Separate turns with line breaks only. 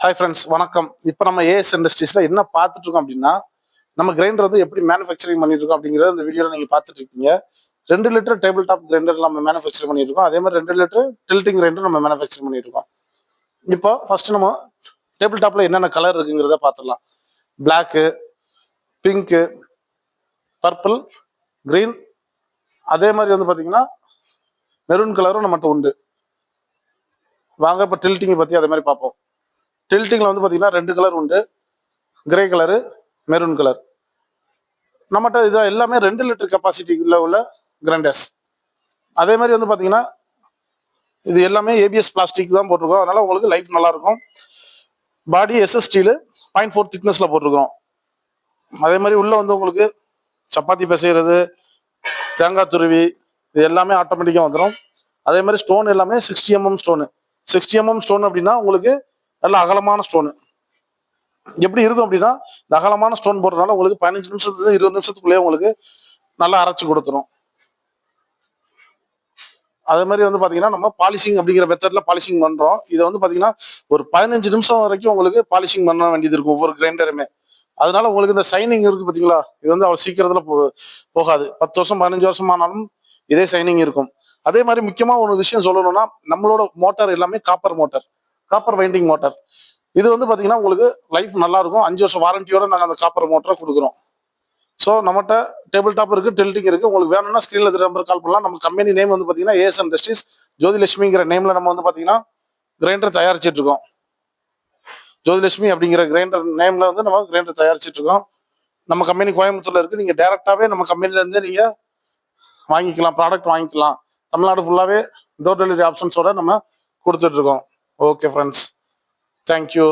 Hi friends, வணக்கம். இப்போ நம்ம ஏஎஸ் இண்டஸ்ட்ரீஸ்ல என்ன பார்த்துட்டு இருக்கோம் அப்படின்னா, நம்ம கிரைண்டர் வந்து எப்படி மேனுஃபேக்சரிங் பண்ணிட்டு இருக்கோம் அப்படிங்கிறத இந்த வீடியோவில் நீங்கள் பார்த்துட்டு இருக்கீங்க. 2 லிட்டர் டேபிள் டாப் கிரைண்டர் நம்ம மேனுஃபேக்சர் பண்ணிட்டு இருக்கோம். அதே மாதிரி 2 லிட்டர் டில்ட்டிங் கிரைண்டர் நம்ம மேனுஃபேக்சர் பண்ணிட்டு இருக்கோம். இப்போ ஃபர்ஸ்ட் நம்ம டேபிள் டாப்ல என்னென்ன கலர் இருக்குங்கிறத பார்த்துடலாம். பிளாக்கு, பிங்க்கு, பர்பிள், கிரீன், அதே மாதிரி வந்து பார்த்தீங்கன்னா மெரூன் கலரும் நம்மகிட்ட உண்டு. வாங்க இப்போ டில்ட்டிங்கை பற்றி அதே மாதிரி பார்ப்போம். டில்ட்டிங்கில் வந்து பார்த்தீங்கன்னா 2 கலர் உண்டு, கிரே கலரு, மெரூன் கலர். நம்மகிட்ட இது எல்லாமே 2 லிட்டர் கெப்பாசிட்டியில் உள்ள கிரைண்டர்ஸ். அதே மாதிரி வந்து பார்த்தீங்கன்னா இது எல்லாமே ஏபிஎஸ் பிளாஸ்டிக் தான் போட்டிருக்கோம். அதனால உங்களுக்கு லைஃப் நல்லா இருக்கும். பாடி எஸ்எஸ் ஸ்டீலு 0.4 திக்னஸ்ல போட்டிருக்கோம். அதே மாதிரி உள்ள வந்து உங்களுக்கு சப்பாத்தி பிசைகிறது, தேங்காய் துருவி, இது எல்லாமே ஆட்டோமேட்டிக்காக வந்துடும். அதே மாதிரி ஸ்டோன் எல்லாமே 60mm ஸ்டோனு. 60mm ஸ்டோன் அப்படின்னா உங்களுக்கு நல்ல அகலமான ஸ்டோனு. எப்படி இருக்கும் அப்படின்னா, இந்த அகலமான ஸ்டோன் போடுறதுனால உங்களுக்கு 15 நிமிஷத்துல 20 நிமிஷத்துக்குள்ளேயே உங்களுக்கு நல்லா அரைச்சு கொடுத்துரும். அதே மாதிரி வந்து பாத்தீங்கன்னா நம்ம பாலிஷிங் அப்படிங்கிற மெத்தட்ல பாலிஷிங் பண்றோம். இதை வந்து பாத்தீங்கன்னா ஒரு 15 நிமிஷம் வரைக்கும் உங்களுக்கு பாலிஷிங் பண்ண வேண்டியது இருக்கும் ஒவ்வொரு கிரைண்டருமே. அதனால உங்களுக்கு இந்த ஷைனிங் இருக்கு பாத்தீங்களா, இது வந்து அவ்வளவு சீக்கிரத்துல போகாது. 10 வருஷம் 15 வருஷம் ஆனாலும் இதே ஷைனிங் இருக்கும். அதே மாதிரி முக்கியமா ஒரு விஷயம் சொல்லணும்னா, நம்மளோட மோட்டார் எல்லாமே காப்பர் வைண்டிங் மோட்டார். இது வந்து பாத்தீங்கன்னா உங்களுக்கு லைஃப் நல்லா இருக்கும். 5 வருஷம் வாரண்டியோட நாங்கள் அந்த காப்பர் மோட்டரை கொடுக்குறோம். ஸோ நம்மகிட்ட டேபிள் டாப் இருக்கு, டில்ட்டிங் இருக்கு. உங்களுக்கு வேணும்னா ஸ்கிரீன்ல தெரிய நம்பர் கால் பண்ணலாம். நம்ம கம்பெனி நேம் வந்து பாத்தீங்கன்னா ஏஎஸ் இண்டஸ்ட்ரீஸ் ஜோதிலட்சுமிங்கிற நேம்ல நம்ம வந்து பாத்தீங்கன்னா கிரைண்டர் தயாரிச்சிட்டு இருக்கோம். ஜோதிலட்சுமி அப்படிங்கிற கிரைண்டர் நேம்ல வந்து நம்ம கிரைண்டர் தயாரிச்சிட்டு இருக்கோம். நம்ம கம்பெனி கோயம்புத்தூர்ல இருக்கு. நீங்க டைரக்டாவே நம்ம கம்பெனில இருந்து நீங்க வாங்கிக்கலாம், ப்ராடக்ட் வாங்கிக்கலாம். தமிழ்நாடு ஃபுல்லாவே டோர் டெலிவரி ஆப்ஷன்ஸோட நம்ம கொடுத்துட்டு இருக்கோம். Okay friends, thank you.